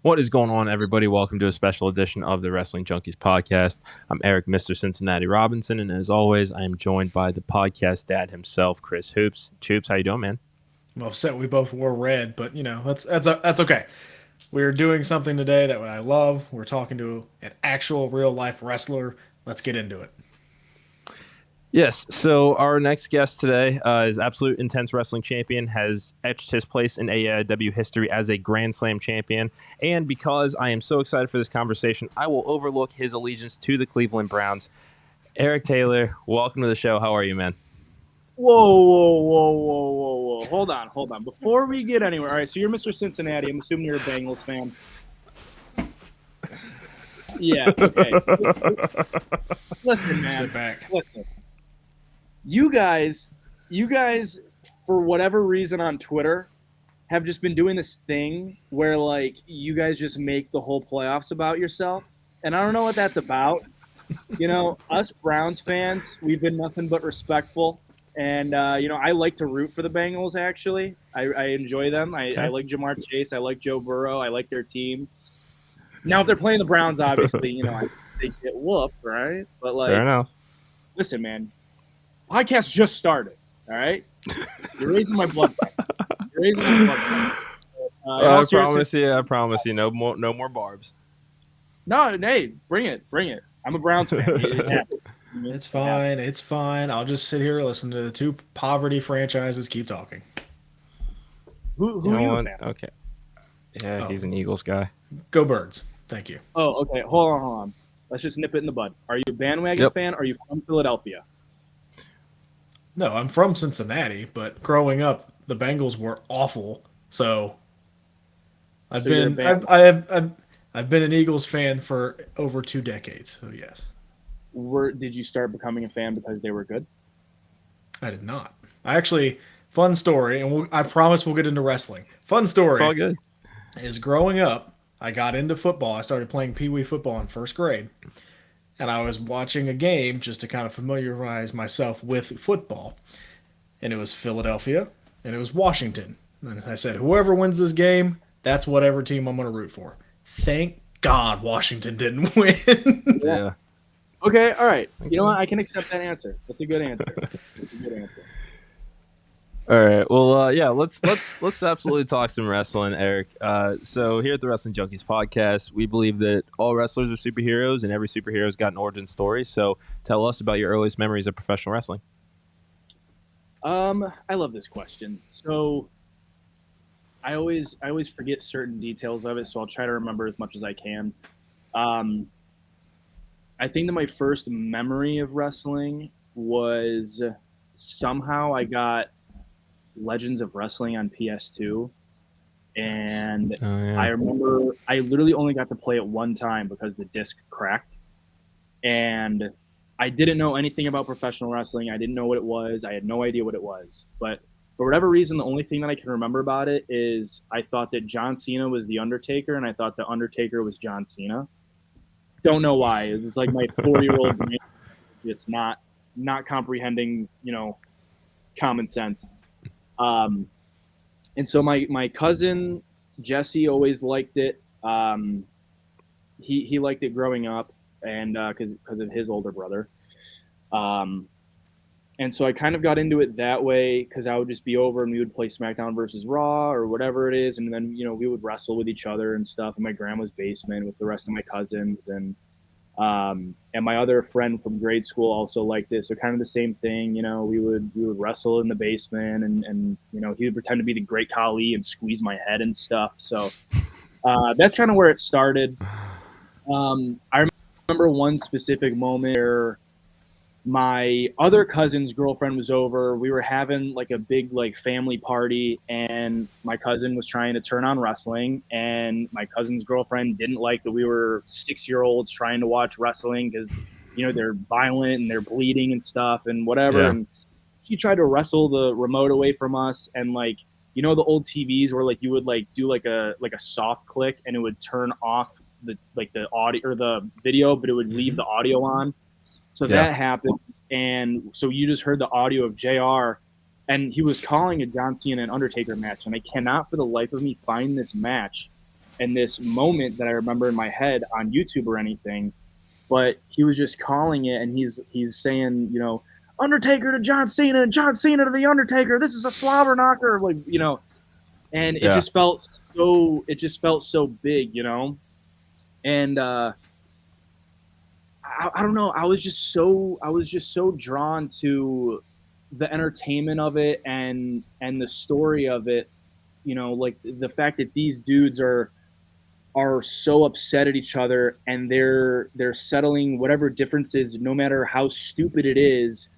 What is going on, everybody? Welcome to a special edition of the Wrestling Junkies podcast. I'm Eric, Mr. Cincinnati Robinson, and as always, I am joined by the podcast dad himself, Chris Hoops. Choops, how you doing, man? I'm upset we both wore red, but that's okay. We're doing something today that I love. We're talking to an actual real life wrestler. Let's get into it. Yes, so our next guest today is Absolute Intense Wrestling Champion, has etched his place in AEW history as a Grand Slam champion, and because I am so excited for this conversation, I will overlook his allegiance to the Cleveland Browns. Eric Taylor, welcome to the show. How are you, man? Whoa. Hold on. Before we get anywhere, all right, so you're Mr. Cincinnati. I'm assuming you're a Bengals fan. Yeah, okay. Listen, man. Sit back. Listen. You guys, for whatever reason on Twitter, have just been doing this thing where, like, you guys just make the whole playoffs about yourself. And I don't know what that's about. You know, us Browns fans, we've been nothing but respectful. And, I like to root for the Bengals, actually. I enjoy them. I like Jamar Chase. I like Joe Burrow. I like their team. Now, if they're playing the Browns, obviously, they get whooped, right? But, like, Fair enough. listen, man, podcast just started, all right? You're raising my blood pressure. I promise you, no more barbs. No, hey, bring it. I'm a Browns fan. It's fine. I'll just sit here and listen to the two poverty franchises keep talking. Who are you a fan? Okay. Yeah, he's an Eagles guy. Go Birds. Thank you. Oh, okay. Hold on. Let's just nip it in the bud. Are you a bandwagon fan? Or are you from Philadelphia? No, I'm from Cincinnati, but growing up, the Bengals were awful. So I've been an Eagles fan for over 2 decades. So yes. Did you start becoming a fan because they were good? I did not. Fun story, and I promise we'll get into wrestling. Fun story. It's all good. Is growing up, I got into football. I started playing Pee Wee football in first grade. And I was watching a game just to kind of familiarize myself with football. And it was Philadelphia, and it was Washington. And I said, whoever wins this game, that's whatever team I'm going to root for. Thank God Washington didn't win. Yeah. Okay, all right. You know what? I can accept that answer. That's a good answer. All right. Well, let's absolutely talk some wrestling, Eric. So here at the Wrestling Junkies podcast, we believe that all wrestlers are superheroes, and every superhero's got an origin story. So tell us about your earliest memories of professional wrestling. I love this question. So I always forget certain details of it, so I'll try to remember as much as I can. I think that my first memory of wrestling was somehow I got Legends of Wrestling on PS2, and I remember I literally only got to play it one time because the disc cracked, and I didn't know anything about professional wrestling. I didn't know what it was. I had no idea what it was, but for whatever reason, the only thing that I can remember about it is I thought that John Cena was The Undertaker, and I thought The Undertaker was John Cena. Don't know why. It was like my 4-year-old brain just not comprehending, common sense. And so my cousin Jesse always liked it. He liked it growing up, and because of his older brother. And so I kind of got into it that way because I would just be over and we would play SmackDown versus Raw or whatever it is, and then we would wrestle with each other and stuff in my grandma's basement with the rest of my cousins, and my other friend from grade school also liked it. So kind of the same thing, we would wrestle in the basement, and he would pretend to be the Great Khali and squeeze my head and stuff. So that's kind of where it started. I remember one specific moment where my other cousin's girlfriend was over. We were having like a big family party, and my cousin was trying to turn on wrestling, and my cousin's girlfriend didn't like that we were 6-year-olds trying to watch wrestling because they're violent and they're bleeding and stuff and whatever. Yeah. And she tried to wrestle the remote away from us, and the old TVs where you would do like a soft click and it would turn off the audio or the video, but it would leave the audio on. So that happened, and so you just heard the audio of JR, and he was calling a John Cena and Undertaker match, and I cannot for the life of me find this match. and this moment that I remember in my head on YouTube or anything, but he was just calling it, and he's saying, you know, Undertaker to John Cena, and John Cena to the Undertaker. This is a slobber knocker, like, you know, and it Yeah. just felt so big, you know, and I don't know, I was just so drawn to the entertainment of it and the story of it, you know, like the fact that these dudes are so upset at each other, and they're settling whatever differences, no matter how stupid it is,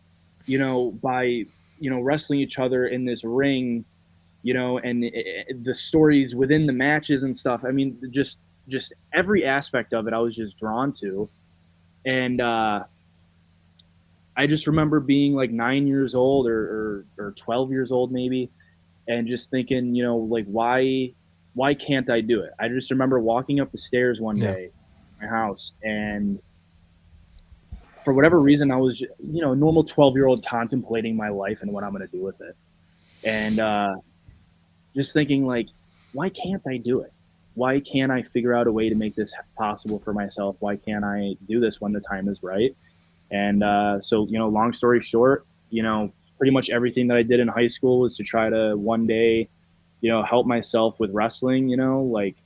you know, by, you know, wrestling each other in this ring, you know, and the stories within the matches and stuff. I mean, just every aspect of it I was just drawn to. And I just remember being like 9 years old, or 12 years old maybe, and just thinking, you know, like, why can't I do it? I just remember walking up the stairs one day at my house, and for whatever reason, I was, you know, a normal 12-year-old contemplating my life and what I'm going to do with it. And just thinking, like, why can't I do it? Why can't I figure out a way to make this possible for myself? Why can't I do this when the time is right? And so, you know, long story short, you know, pretty much everything that I did in high school was to try to one day, you know, help myself with wrestling, you know, like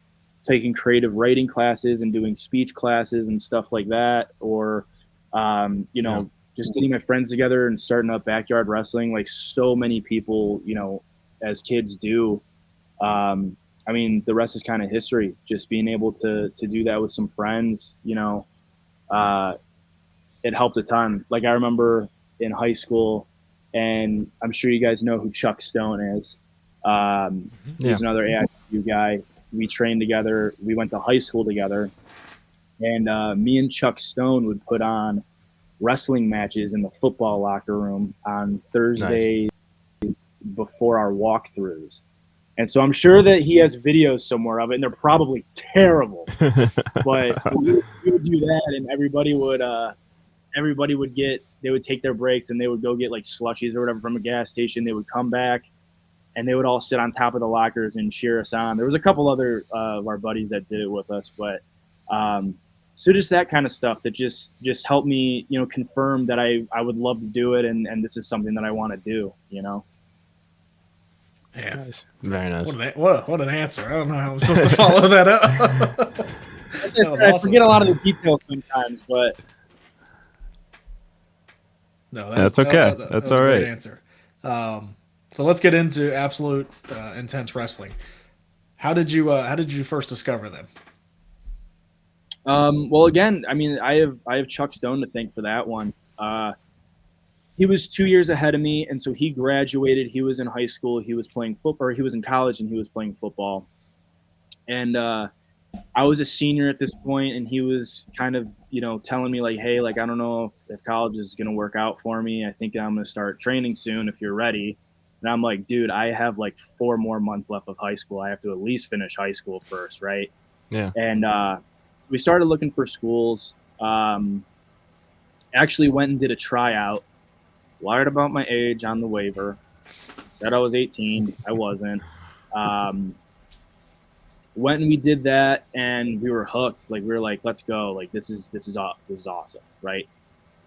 taking creative writing classes and doing speech classes and stuff like that. Or, you know, just getting my friends together and starting up backyard wrestling, like so many people, you know, as kids do. I mean, the rest is kind of history. Just being able to do that with some friends, you know, it helped a ton. Like, I remember in high school, and I'm sure you guys know who Chuck Stone is. He's another AIW guy. We trained together. We went to high school together. And me and Chuck Stone would put on wrestling matches in the football locker room on Thursdays before our walkthroughs. And so I'm sure that he has videos somewhere of it, and they're probably terrible. But so we would do that, and everybody would they would take their breaks, and they would go get like slushies or whatever from a gas station. They would come back, and they would all sit on top of the lockers and cheer us on. There was a couple other of our buddies that did it with us, but so just that kind of stuff that just helped me, you know, confirm that I would love to do it, and this is something that I want to do, you know. Yeah. Nice. Very nice. What an answer. I don't know how I'm supposed to follow that up. I forget a lot of the details sometimes, but no, that's okay. That's all right. Great answer. So let's get into Absolute Intense Wrestling. How did you first discover them? Well, again, I mean, I have Chuck Stone to thank for that one. He was 2 years ahead of me, and so he graduated. He was in high school. He was playing football, or he was in college, and he was playing football. And I was a senior at this point, and he was kind of, you know, telling me like, hey, like, I don't know if college is going to work out for me. I think I'm going to start training soon if you're ready. And I'm like, dude, I have like 4 more months left of high school. I have to at least finish high school first, right? Yeah. And we started looking for schools. Actually went and did a tryout. Lied about my age on the waiver. Said I was 18. I wasn't. Went and we did that, and we were hooked. Like, we were like, let's go. Like, this is awesome, right?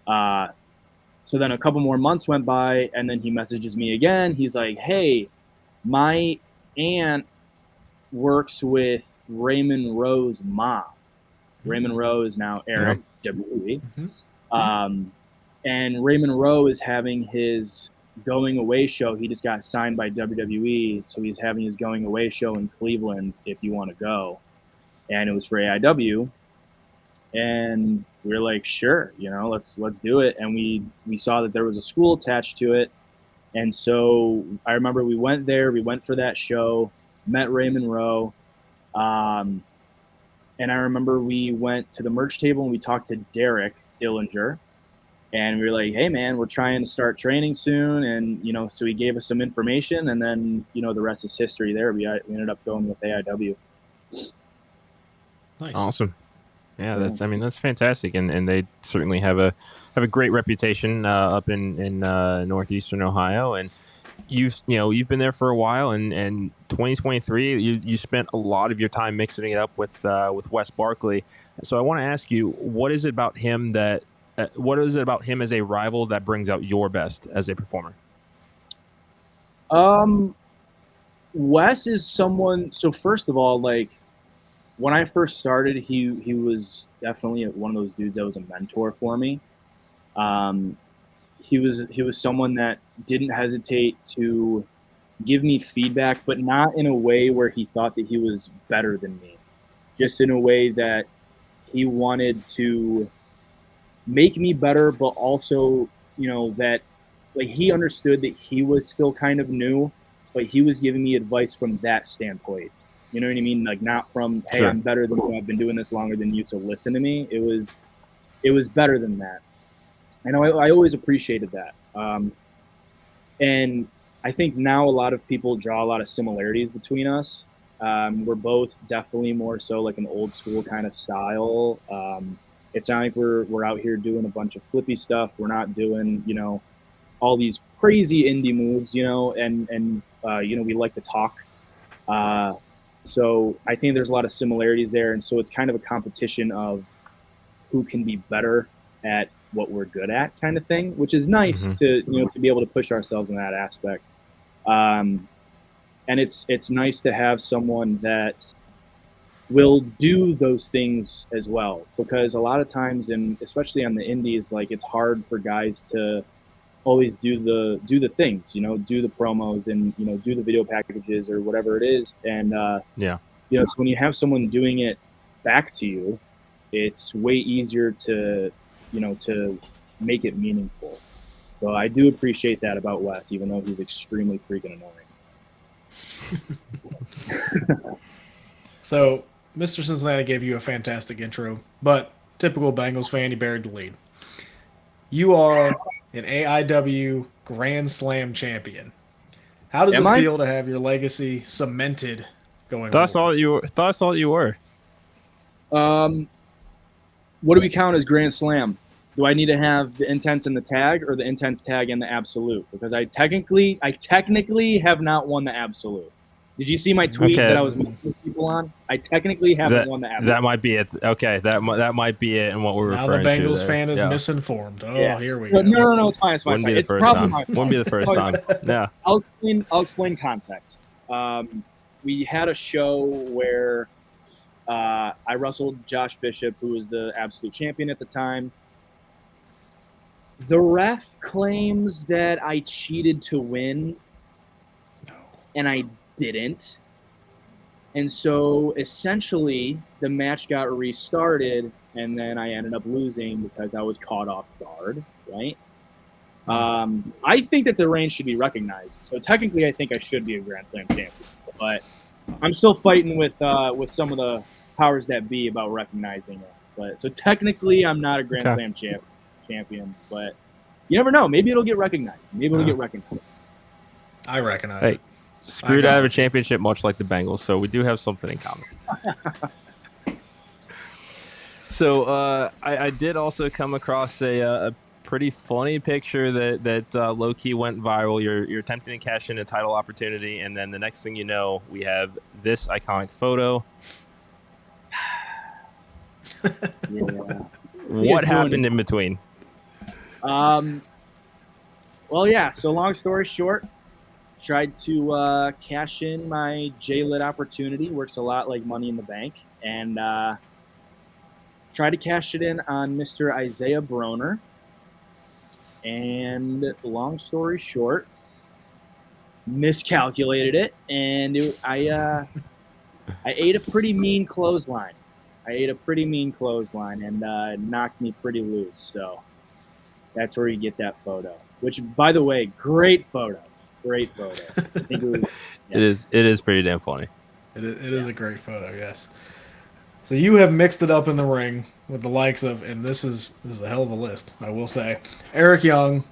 So then a couple more months went by, and then he messages me again. He's like, hey, my aunt works with Raymond Rowe's mom. Raymond Rowe is now Eric WWE. And Raymond Rowe is having his going away show. He just got signed by WWE, so he's having his going away show in Cleveland if you want to go. And it was for AIW. And we were like, sure, you know, let's do it. And we saw that there was a school attached to it. And so I remember we went there, we went for that show, met Raymond Rowe. And I remember we went to the merch table and we talked to Derek Dillinger. And we were like, hey, man, we're trying to start training soon. And, you know, so he gave us some information. And then, you know, the rest is history there. We ended up going with AIW. Nice. Awesome. Yeah, that's fantastic. And they certainly have a great reputation up in northeastern Ohio. And you've been there for a while, and 2023 you spent a lot of your time mixing it up with Wes Barkley. So I want to ask you, what is it about him as a rival that brings out your best as a performer? Wes is someone. So first of all, like when I first started, he was definitely one of those dudes that was a mentor for me. Um, he was someone that didn't hesitate to give me feedback, but not in a way where he thought that he was better than me. Just in a way that he wanted to make me better, but also, that like he understood that he was still kind of new, but he was giving me advice from that standpoint. You know what I mean? Like not from, hey, Sure. I'm better than you, I've been doing this longer than you, so listen to me. It was better than that. And I always appreciated that. And I think now a lot of people draw a lot of similarities between us. We're both definitely more so like an old school kind of style. It's not like we're out here doing a bunch of flippy stuff. We're not doing all these crazy indie moves, and we like to talk. Uh, so I think there's a lot of similarities there, and so it's kind of a competition of who can be better at what we're good at, kind of thing, which is nice Mm-hmm. to be able to push ourselves in that aspect. Um, and it's nice to have someone that will do those things as well, because a lot of times, and especially on the indies, like it's hard for guys to always do the things, do the promos and do the video packages or whatever it is. And Yeah. so when you have someone doing it back to you, it's way easier to make it meaningful. So I do appreciate that about Wes, even though he's extremely freaking annoying. So, Mr. Cincinnati gave you a fantastic intro, but typical Bengals fan, he buried the lead. You are an AIW Grand Slam champion. How does Am it I? feel to have your legacy cemented going Thought I saw forward? that you were. Thought I saw that you were. Um, what do we count as Grand Slam? Do I need to have the intense in the tag or the intense tag in the absolute? Because I technically have not won the absolute. Did you see my tweet that Okay, I was messing people on? I technically haven't that won the absolute. that might be it. Okay, that might be it, and what we're Now the referring to Bengals there. fan is Yeah, misinformed. Oh, Yeah. here we No, go. no, no, it's fine. It's fine. It's wouldn't fine. be the It's first probably time. my Wouldn't fault. be the first time. Yeah. I'll explain context. We had a show where I wrestled Josh Bishop, who was the absolute champion at the time. The ref claims that I cheated to win, and I didn't. And so essentially, the match got restarted, and then I ended up losing because I was caught off guard, right? I think that the reign should be recognized. So technically, I think I should be a Grand Slam champion. But I'm still fighting with some of the powers that be about recognizing it. But so technically, I'm not a Grand Okay. Slam champion. But you never know. Maybe it'll get recognized. Maybe it'll get recognized. I recognize Hey, it. screwed I out of a got you. championship, much like the Bengals. So we do have something in common. So I did also come across a pretty funny picture that low key went viral. You're attempting to cash in a title opportunity, and then the next thing you know, we have this iconic photo. Yeah. What happened in between? Well, yeah. So long story short, tried to cash in my J-Lit opportunity. Works a lot like Money in the Bank, and tried to cash it in on Mr. Isaiah Broner. And long story short, miscalculated it, and I ate a pretty mean clothesline. And knocked me pretty loose. So that's where you get that photo. Which, by the way, great photo. I think it was. Yeah. It is pretty damn funny. It is a great photo, yes. So you have mixed it up in the ring with the likes of, and this is a hell of a list, I will say. Eric Young,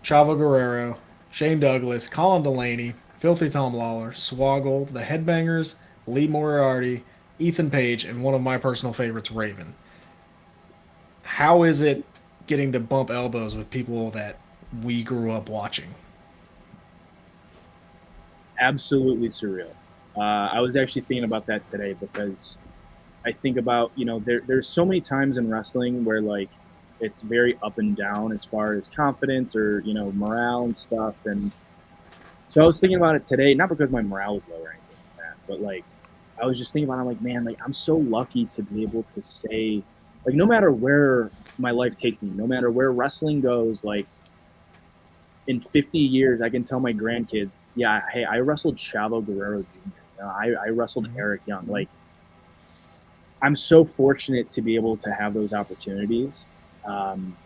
Chavo Guerrero, Shane Douglas, Colin Delaney, Filthy Tom Lawler, Swoggle, the Headbangers, Lee Moriarty, Ethan Page, and one of my personal favorites, Raven. How is it getting to bump elbows with people that we grew up watching? absolutely surreal. I was actually thinking about that today because I think about, there's so many times in wrestling where like it's very up and down as far as confidence or, morale and stuff. And so I was thinking about it today, not because my morale was low or anything like that, but like I was just thinking about it, I'm like, man, like I'm so lucky to be able to say, like, no matter where my life takes me, no matter where wrestling goes, like in 50 years, I can tell my grandkids, yeah, hey, I wrestled Chavo Guerrero Jr. I wrestled Eric Young. Like, I'm so fortunate to be able to have those opportunities. Um,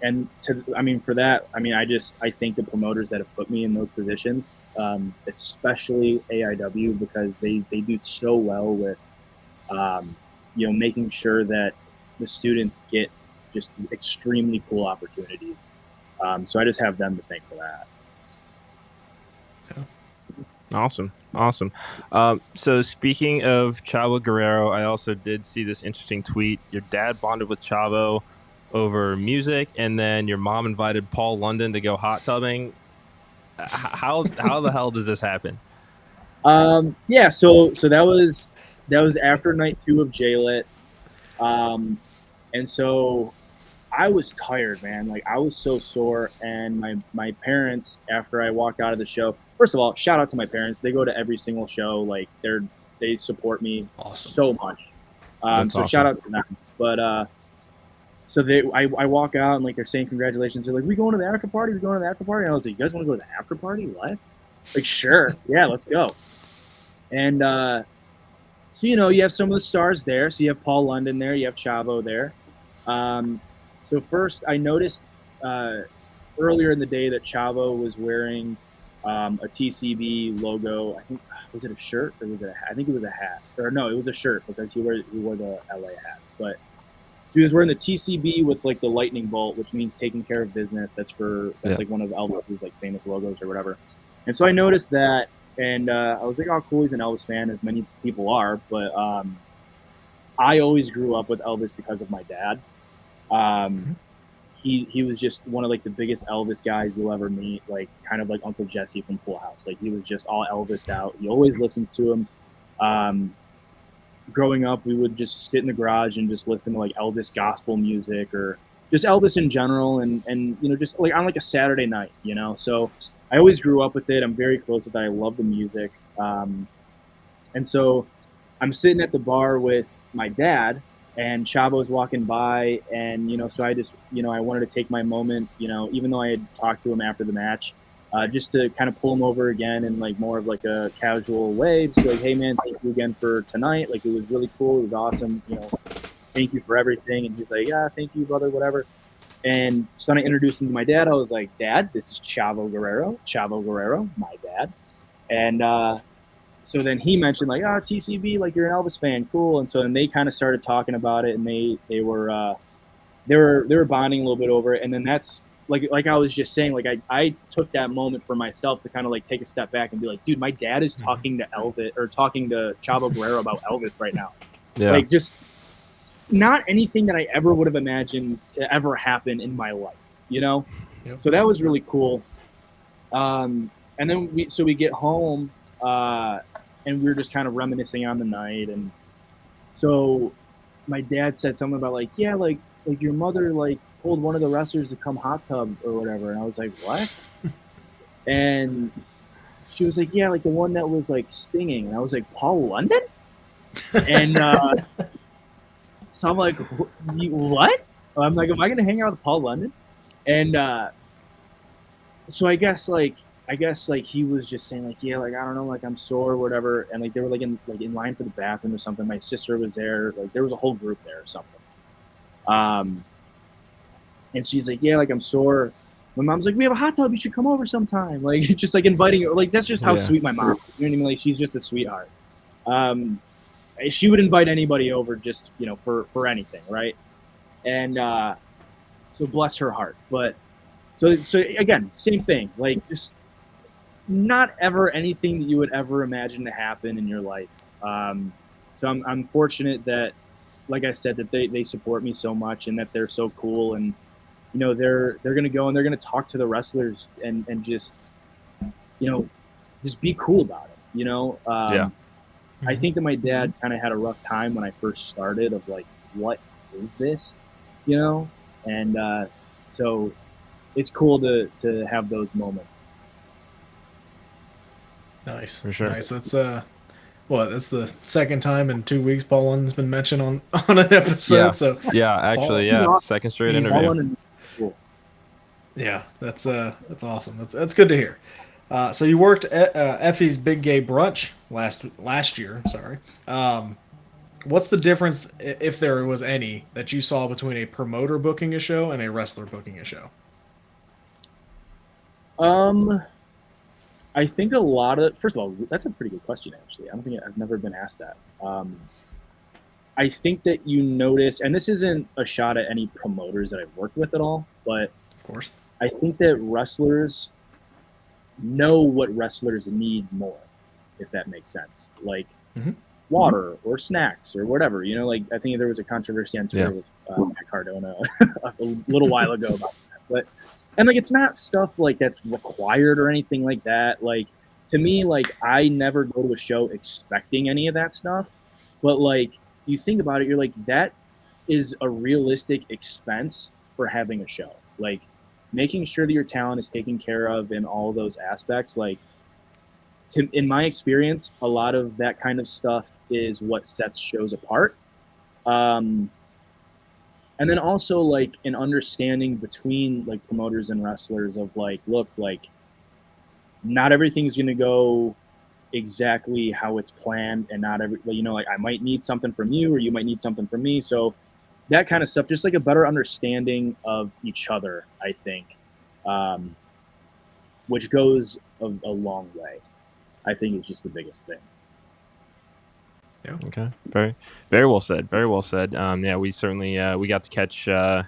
and for that, I thank the promoters that have put me in those positions, especially AIW, because they do so well with, making sure that the students get just extremely cool opportunities. So I just have them to thank for that. Awesome. Awesome. So speaking of Chavo Guerrero, I also did see this interesting tweet. Your dad bonded with Chavo over music, and then your mom invited Paul London to go hot tubbing. How the hell does this happen? Yeah, so that was after night 2 of J-Lit. And so I was tired, man. Like I was so sore, and my parents, after I walked out of the show, first of all, shout out to my parents. They go to every single show. Like they support me so much. That's So awesome. shout out to them. But so I walk out and like they're saying congratulations. They're like, we going to the after party? We going to the after party? And I was like, you guys want to go to the after party? What? Like, sure, yeah, let's go. And so you have some of the stars there. So you have Paul London there. You have Chavo there. So first, I noticed earlier in the day that Chavo was wearing a TCB logo. I think was it a shirt or was it? I think it was a hat. Or no, it was a shirt because he wore the LA hat. But so he was wearing the TCB with like the lightning bolt, which means taking care of business. That's like one of Elvis's like famous logos or whatever. And so I noticed that, and I was like, oh, cool, he's an Elvis fan, as many people are. But I always grew up with Elvis because of my dad. He was just one of like the biggest Elvis guys you'll ever meet, like kind of like Uncle Jesse from Full House. Like he was just all Elvised out. He always listens to him. Growing up, we would just sit in the garage and just listen to like Elvis gospel music or just Elvis in general, and just like on like a Saturday night, So I always grew up with it. I'm very close with it. I love the music, and so I'm sitting at the bar with my dad, and Chavo's walking by, and so I just I wanted to take my moment, even though I had talked to him after the match, just to kind of pull him over again in like more of like a casual way, just be like, hey man, thank you again for tonight. Like it was really cool, it was awesome, thank you for everything. And he's like, yeah, thank you, brother, whatever. And so when I introduced him to my dad, I was like, Dad, this is Chavo Guerrero, my dad. And so then he mentioned like, TCB, like you're an Elvis fan, cool. And so then they kind of started talking about it, and they were bonding a little bit over it. And then that's like I was just saying, like I took that moment for myself to kind of like take a step back and be like, dude, my dad is talking to Elvis or talking to Chavo Guerrero about Elvis right now. Yeah. Like just not anything that I ever would have imagined to ever happen in my life, Yep. So that was really cool. And then we get home, and we were just kind of reminiscing on the night. And so my dad said something about like, yeah, like your mother like told one of the wrestlers to come hot tub or whatever. And I was like, what? And she was like, yeah, like the one that was like singing. And I was like, Paul London? And so I'm like, what? I'm like, am I going to hang out with Paul London? And so I guess he was just saying like, yeah, like I don't know, like I'm sore or whatever. And like they were like in line for the bathroom or something. My sister was there, like there was a whole group there or something. And she's like, yeah, like I'm sore. My mom's like, we have a hot tub, you should come over sometime. Like just like inviting her. Like that's just how sweet my mom is. You know what I mean? Like she's just a sweetheart. She would invite anybody over just for anything, right? And so bless her heart. But so again, same thing. Like just not ever anything that you would ever imagine to happen in your life. So I'm fortunate that, like I said, that they support me so much and that they're so cool. And they're gonna go and they're gonna talk to the wrestlers and just just be cool about it. You know, Yeah. I think that my dad kind of had a rough time when I first started of like, what is this? You know, and so it's cool to have those moments. Nice, For sure. nice. That's that's the second time in 2 weeks Paul's been mentioned on on an episode. Yeah. So Yeah. Actually, Paul, He's yeah. awesome. Second straight he's interview. Cool. yeah, that's awesome. That's good to hear. So you worked at Effie's Big Gay Brunch last year. Sorry. What's the difference, if there was any, that you saw between a promoter booking a show and a wrestler booking a show? Um, I think a lot of first of all, that's a pretty good question. Actually, I don't think I've never been asked that. I think that you notice, and this isn't a shot at any promoters that I've worked with at all, but Of course. I think that wrestlers know what wrestlers need more, if that makes sense. Like Mhm. water or snacks or whatever. You know, like I think there was a controversy on Twitter with Matt Cardona a little while ago about that. But and like it's not stuff like that's required or anything like that. Like to me, like I never go to a show expecting any of that stuff. But like you think about it, you're like that is a realistic expense for having a show. Like making sure that your talent is taken care of in all those aspects. Like in my experience, a lot of that kind of stuff is what sets shows apart. Um, and then also like an understanding between like promoters and wrestlers of like, look, like not everything's going to go exactly how it's planned, and not every, you know, like I might need something from you or you might need something from me. So that kind of stuff, just like a better understanding of each other, I think, um, which goes a long way. I think is just the biggest thing. Yeah. Okay. Very, very well said. Very well said. Yeah, we certainly we got to catch the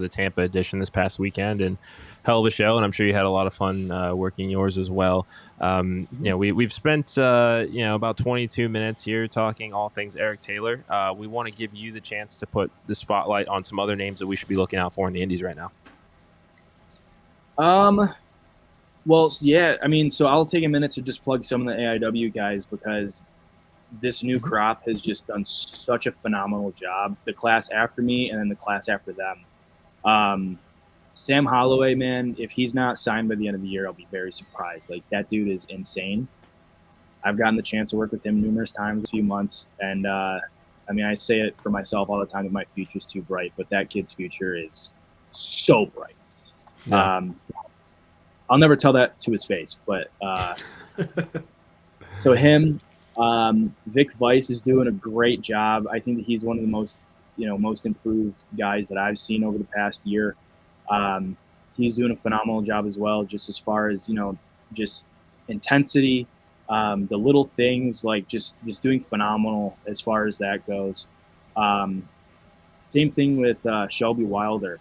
Tampa edition this past weekend, and hell of a show. And I'm sure you had a lot of fun working yours as well. You know, we've spent about 22 minutes here talking all things Eric Taylor. We want to give you the chance to put the spotlight on some other names that we should be looking out for in the Indies right now. Well, yeah, I mean, so I'll take a minute to just plug some of the AIW guys because this new crop has just done such a phenomenal job. The class after me and then the class after them. Sam Holloway, man, if he's not signed by the end of the year, I'll be very surprised. Like that dude is insane. I've gotten the chance to work with him numerous times, a few months, and I mean, I say it for myself all the time that my future's too bright, but that kid's future is so bright. Yeah. I'll never tell that to his face, but so him, Vic Weiss is doing a great job. I think that he's one of the most improved guys that I've seen over the past year. He's doing a phenomenal job as well, just as far as just intensity, the little things like just doing phenomenal as far as that goes. Same thing with Shelby Wilder.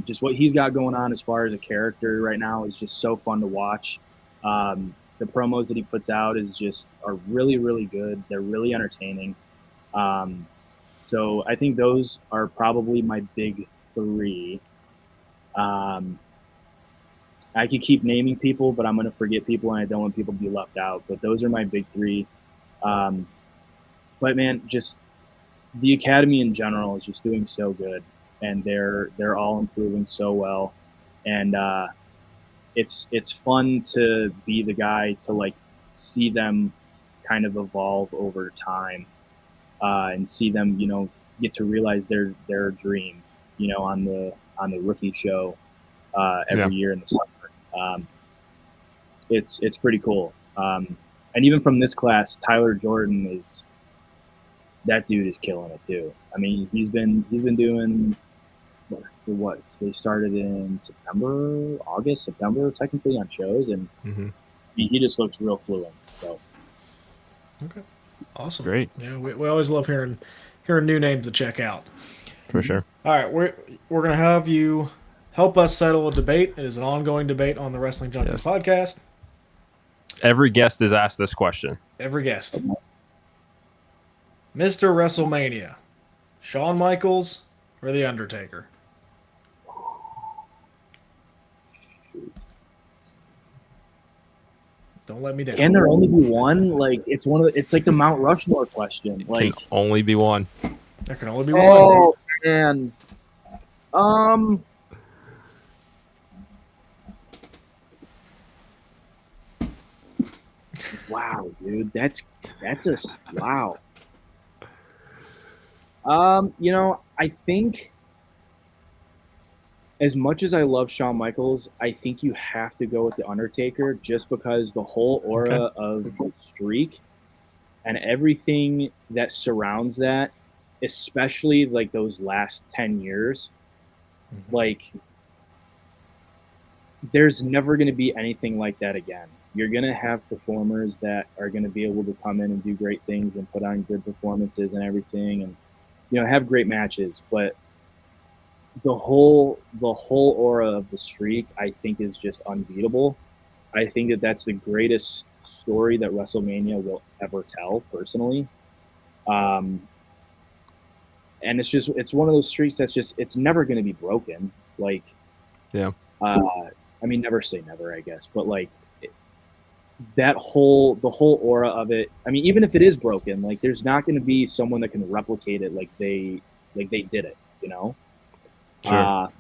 Just what he's got going on as far as a character right now is just so fun to watch. The promos that he puts out are really, really good. They're really entertaining. So I think those are probably my big three. I could keep naming people, but I'm going to forget people, and I don't want people to be left out. But those are my big three. But man, just the academy in general is just doing so good, and they're all improving so well, and it's fun to be the guy to like see them kind of evolve over time, and see them get to realize their dream, on the rookie show every year in the summer. It's pretty cool. And even from this class, Tyler Jordan that dude is killing it too. I mean, he's been doing for what they started in September technically on shows, and he just looks real fluent. So Okay. Awesome. Great. Yeah, we always love hearing new names to check out. For sure. All right, we're gonna have you help us settle a debate. It is an ongoing debate on the Wrestling Junkies podcast. Every guest is asked this question. Every guest. Mr. WrestleMania, Shawn Michaels or The Undertaker? Don't let me down. Can there only be one? Like it's like the Mount Rushmore question. Like Can only be one. There can only be one. oh man, wow, dude, that's a wow. I think as much as I love Shawn Michaels, I think you have to go with The Undertaker just because the whole aura of the streak and everything that surrounds that, especially like those last 10 years, like there's never going to be anything like that again. You're going to have performers that are going to be able to come in and do great things and put on good performances and everything and have great matches, but the whole aura of the streak I think is just unbeatable. I think that that's the greatest story that WrestleMania will ever tell personally. And it's one of those streaks that's just it's never going to be broken. Like I mean, never say never, I guess, but like the whole aura of it. I mean, even if it is broken, like there's not going to be someone that can replicate it like they did it, Sure.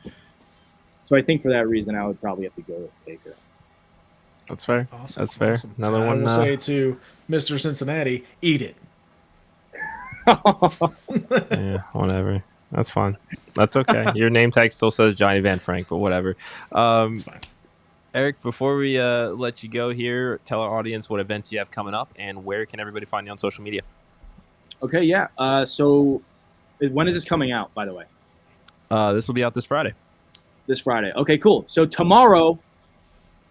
So I think for that reason, I would probably have to go with Taker. That's fair. Awesome. That's fair. Awesome. Another I one. will say to Mr. Cincinnati, eat it. Yeah, whatever. That's fine. That's okay. Your name tag still says Johnny Van Frank, but whatever. It's fine. Eric, before we let you go here, tell our audience what events you have coming up and where can everybody find you on social media. Okay, yeah. So when is this coming out, by the way? This will be out this Friday. This Friday. Okay, cool. So tomorrow,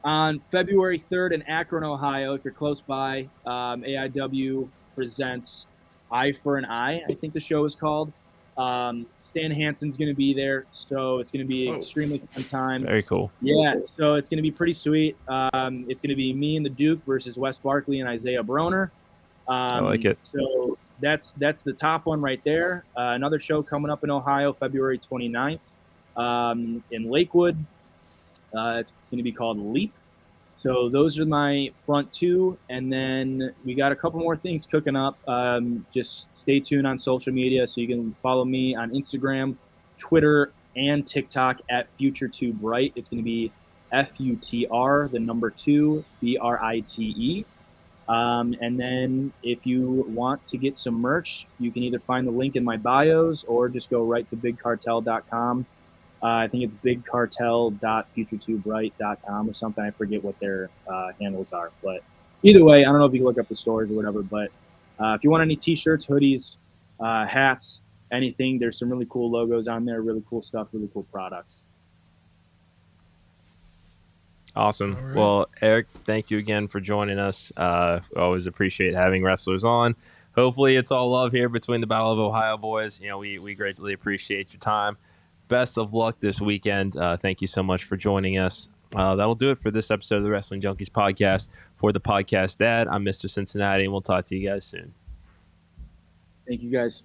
on February 3rd in Akron, Ohio, if you're close by, AIW presents Eye for an Eye, I think the show is called. Stan Hansen's going to be there, so it's going to be extremely fun time. Very cool. Yeah, so it's going to be pretty sweet. It's going to be me and the Duke versus Wes Barkley and Isaiah Broner. I like it. So that's the top one right there. Another show coming up in Ohio, February 29th, in Lakewood. It's going to be called Leap. So those are my front two. And then we got a couple more things cooking up. Just stay tuned on social media so you can follow me on Instagram, Twitter, and TikTok at Future2Bright. It's going to be FUTR, the number 2, BRITE. And then if you want to get some merch, you can either find the link in my bios or just go right to bigcartel.com. I think it's bigcartel.future2bright.com or something. I forget what their handles are. But either way, I don't know if you can look up the stores or whatever. But if you want any T-shirts, hoodies, hats, anything, there's some really cool logos on there, really cool stuff, really cool products. Awesome. Right. Well, Eric, thank you again for joining us. Always appreciate having wrestlers on. Hopefully it's all love here between the Battle of Ohio boys. We greatly appreciate your time. Best of luck this weekend. Thank you so much for joining us. That'll do it for this episode of the Wrestling Junkies podcast. For the podcast dad, I'm Mr. Cincinnati, and we'll talk to you guys soon. Thank you, guys.